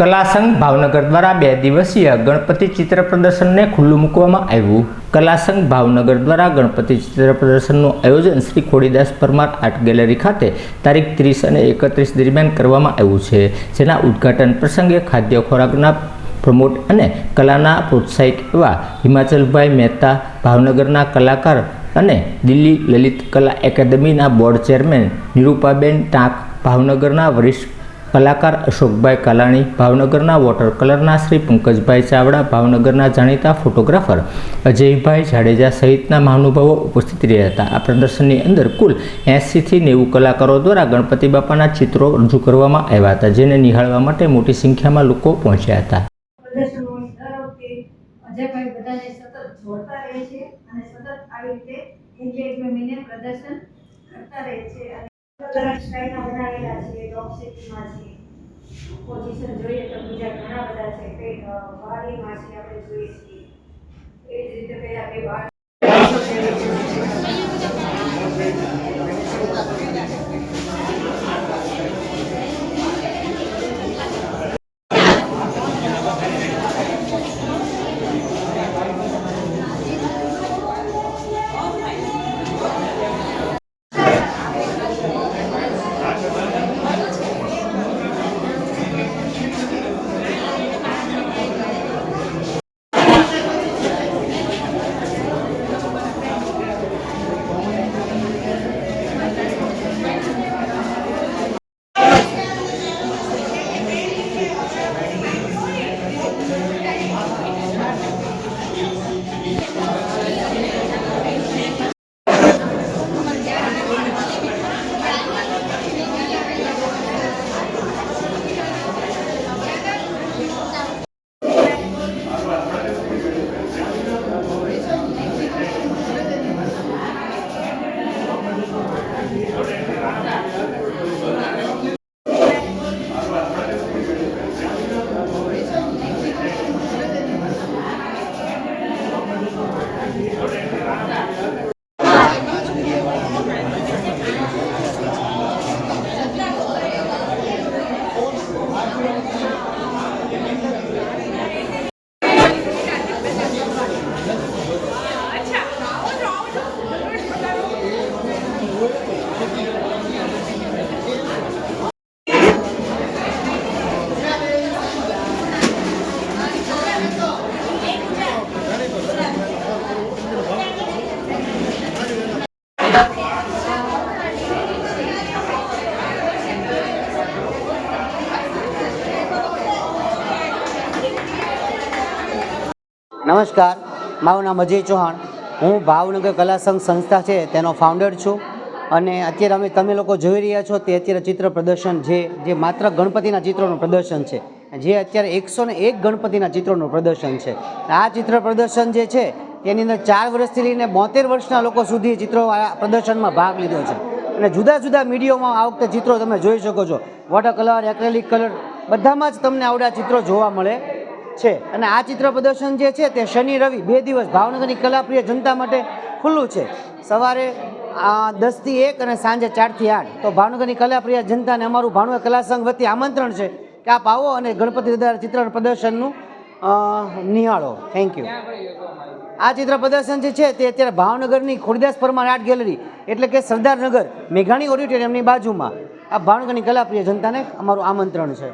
કલા સંઘ ભાવનગર દ્વારા 2 દિવસીય ગણપતિ ચિત્ર પ્રદર્શનને ખુલ્લું મૂકવામાં આવ્યું। કલા સંઘ ભાવનગર દ્વારા ગણપતિ ચિત્ર પ્રદર્શનનું આયોજન શ્રી ખોડીદાસ પરમાર આર્ટ ગેલેરી ખાતે તારીખ 30 અને 31 દરમિયાન કરવામાં આવ્યું છે, જેના ઉદ્ઘાટન પ્રસંગે ખાદ્ય ખોરાકના પ્રમોટ અને કલાના પ્રોત્સાહક એવા હિમાચલભાઈ મહેતા, ભાવનગરના કલાકાર અને દિલ્હી લલિત કલા એકેડમીના બોર્ડ ચેરમેન નિરૂપાબેન ટાંક, ભાવનગરના વરિષ્ઠ કલાકાર અશોકભાઈ કાલાણી, ભાવનગરના વોટર કલરના શ્રી પંકજભાઈ ચાવડા, ભાવનગરના જાણીતા ફોટોગ્રાફર અજયભાઈ જાડેજા સહિતના મહાનુભાવો ઉપસ્થિત રહ્યા હતા। આ પ્રદર્શનની અંદર કુલ 80 થી 90 કલાકારો દ્વારા ગણપતિ બાપાના ચિત્રો રજૂ કરવામાં આવ્યા હતા, જેને નિહાળવા માટે મોટી સંખ્યામાં લોકો પહોંચ્યા હતા। અજયભાઈ બધાને સતત જોડતા રહે છે અને સતત આવી રીતે એન્જોયમેન્ટને પ્રદર્શન કરતા રહે છે અને અલગ સ્ટાઇલના બનાવેલા છે, ડોગ શેપમાં છે, પોઝિશન જોઈએ તો બીજા ઘણા બધા છે, કંઈક વારીમાં છે, આપણે જોઈએ છીએ એ જ રીતે પહેલા કે બાર નમસ્કાર, મારું નામ અજય ચૌહાણ। હું ભાવનગર કલા સંઘ સંસ્થા છે તેનો ફાઉન્ડર છું અને અત્યારે તમે લોકો જોઈ રહ્યા છો તે અત્યારે ચિત્ર પ્રદર્શન જે માત્ર ગણપતિના ચિત્રોનું પ્રદર્શન છે, જે અત્યારે 101 ગણપતિના ચિત્રોનું પ્રદર્શન છે। આ ચિત્ર પ્રદર્શન જે છે તેની અંદર 4 વર્ષથી લઈને 72 વર્ષના લોકો સુધી ચિત્રો પ્રદર્શનમાં ભાગ લીધો છે અને જુદા જુદા મીડિયામાં આ વખતે ચિત્રો તમે જોઈ શકો છો। વોટર કલર, એક્રેલિક કલર બધામાં જ તમને આવડા ચિત્રો જોવા મળે છે અને આ ચિત્ર પ્રદર્શન જે છે તે શનિ રવિ 2 દિવસ ભાવનગરની કલાપ્રિય જનતા માટે ખુલ્લું છે। સવારે 10 થી 1 અને સાંજે 4 થી 8। તો ભાવનગરની કલાપ્રિય જનતાને અમારું ભાવનગર કલા સંઘ વતી આમંત્રણ છે કે આપ આવો અને ગણપતિ દાદા ચિત્ર પ્રદર્શનનું નિહાળો। Thank you. આ ચિત્ર પ્રદર્શન જે છે તે અત્યારે ભાવનગરની ખોડીદાસ પરમાર આર્ટ ગેલેરી એટલે કે સરદારનગર મેઘાણી ઓડિટોરિયમની બાજુમાં આ ભાવનગરની કલાપ્રિય જનતાને અમારું આમંત્રણ છે।